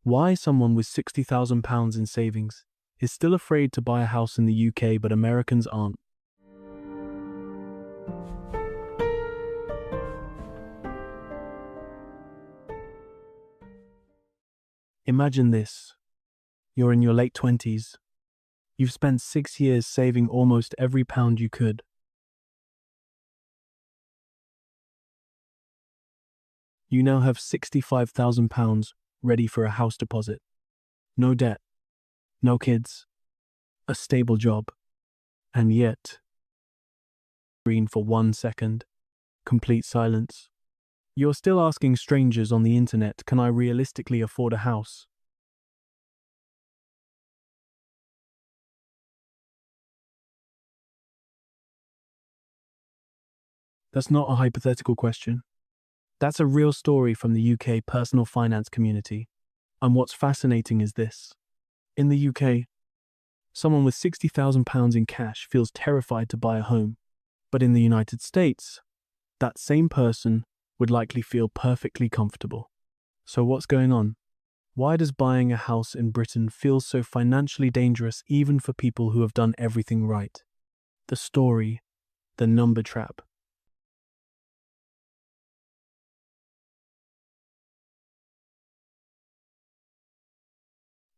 Why someone with £60,000 in savings is still afraid to buy a house in the UK but Americans aren't. Imagine this. You're in your late 20s. You've spent 6 years saving almost every pound you could. You now have £65,000 ready for a house deposit. No debt, no kids, a stable job, and yet, green for 1 second, complete silence. You're still asking strangers on the internet, can I realistically afford a house? That's not a hypothetical question. That's a real story from the UK personal finance community. And what's fascinating is this. In the UK, someone with £60,000 in cash feels terrified to buy a home. But in the United States, that same person would likely feel perfectly comfortable. So what's going on? Why does buying a house in Britain feel so financially dangerous even for people who have done everything right? The story, the number trap.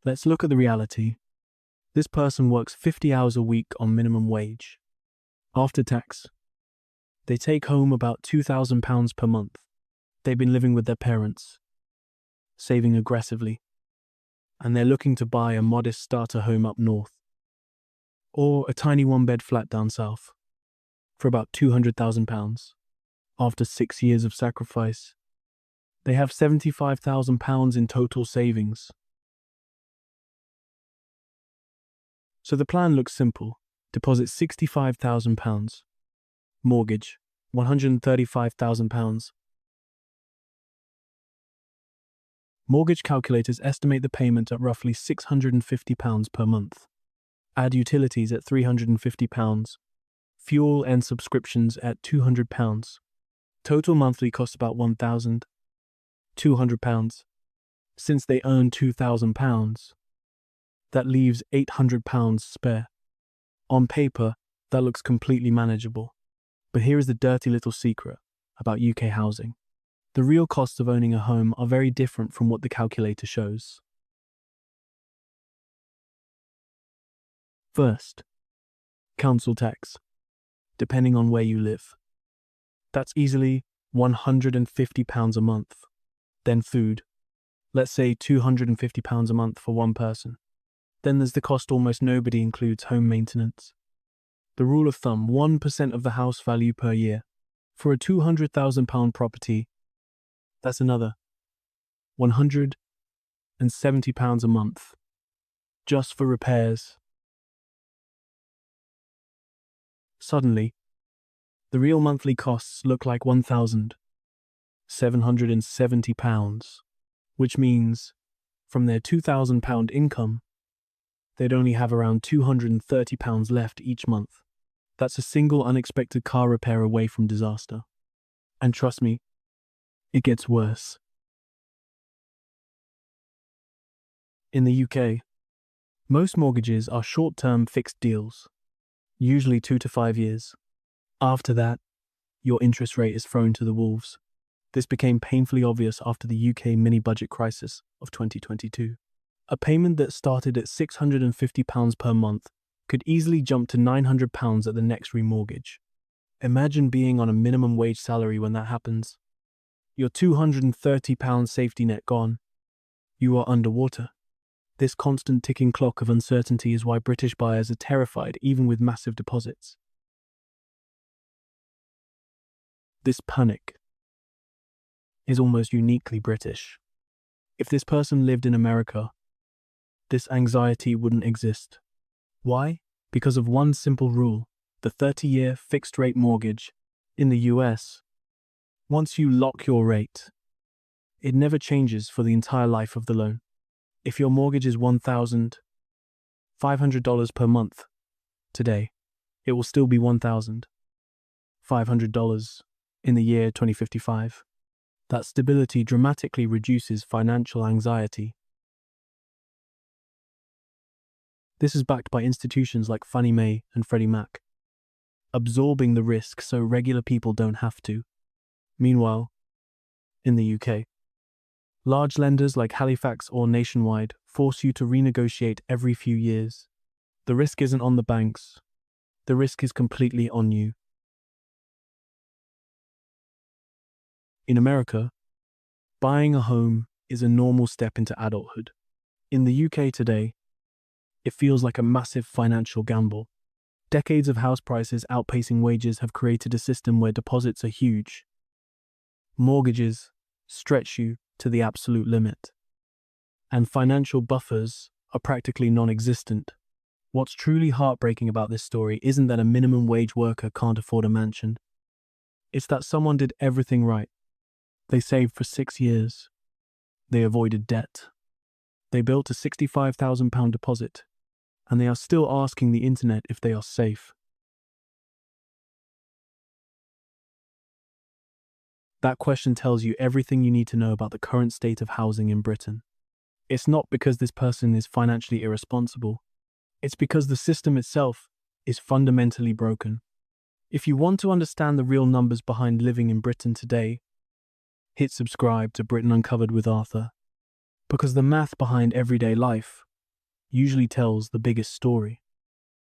Let's look at the reality. This person works 50 hours a week on minimum wage. After tax, they take home about £2,000 per month. They've been living with their parents, saving aggressively, and they're looking to buy a modest starter home up north, or a tiny one-bed flat down south, for about £200,000. After 6 years of sacrifice, they have £75,000 in total savings. So the plan looks simple. Deposit £65,000. Mortgage, £135,000. Mortgage calculators estimate the payment at roughly £650 per month. Add utilities at £350. Fuel and subscriptions at £200. Total monthly cost about £1,200. Since they earn £2,000, that leaves £800 spare. On paper, that looks completely manageable. But here is the dirty little secret about UK housing. The real costs of owning a home are very different from what the calculator shows. First, council tax, depending on where you live. That's easily £150 a month. Then food, let's say £250 a month for one person. Then there's the cost almost nobody includes, home maintenance. The rule of thumb, 1% of the house value per year. For a £200,000 property, that's another £170 a month, just for repairs. Suddenly, the real monthly costs look like £1,770, which means, from their £2,000 income, they'd only have around £230 left each month. That's a single unexpected car repair away from disaster. And trust me, it gets worse. In the UK, most mortgages are short-term fixed deals, usually 2 to 5 years. After that, your interest rate is thrown to the wolves. This became painfully obvious after the UK mini-budget crisis of 2022. A payment that started at £650 per month could easily jump to £900 at the next remortgage. Imagine being on a minimum wage salary when that happens. Your £230 safety net gone. You are underwater. This constant ticking clock of uncertainty is why British buyers are terrified even with massive deposits. This panic is almost uniquely British. If this person lived in America, this anxiety wouldn't exist. Why? Because of one simple rule, the 30-year fixed-rate mortgage. In the US, once you lock your rate, it never changes for the entire life of the loan. If your mortgage is $1,500 per month today, it will still be $1,500 in the year 2055. That stability dramatically reduces financial anxiety. This is backed by institutions like Fannie Mae and Freddie Mac, absorbing the risk so regular people don't have to. Meanwhile, in the UK, large lenders like Halifax or Nationwide force you to renegotiate every few years. The risk isn't on the banks. The risk is completely on you. In America, buying a home is a normal step into adulthood. In the UK today, it feels like a massive financial gamble. Decades of house prices outpacing wages have created a system where deposits are huge. Mortgages stretch you to the absolute limit, and financial buffers are practically non-existent. What's truly heartbreaking about this story isn't that a minimum wage worker can't afford a mansion. It's that someone did everything right. They saved for 6 years. They avoided debt. They built a £65,000 deposit, and they are still asking the internet if they are safe. That question tells you everything you need to know about the current state of housing in Britain. It's not because this person is financially irresponsible. It's because the system itself is fundamentally broken. If you want to understand the real numbers behind living in Britain today, hit subscribe to Britain Uncovered with Arthur, because the math behind everyday life usually tells the biggest story.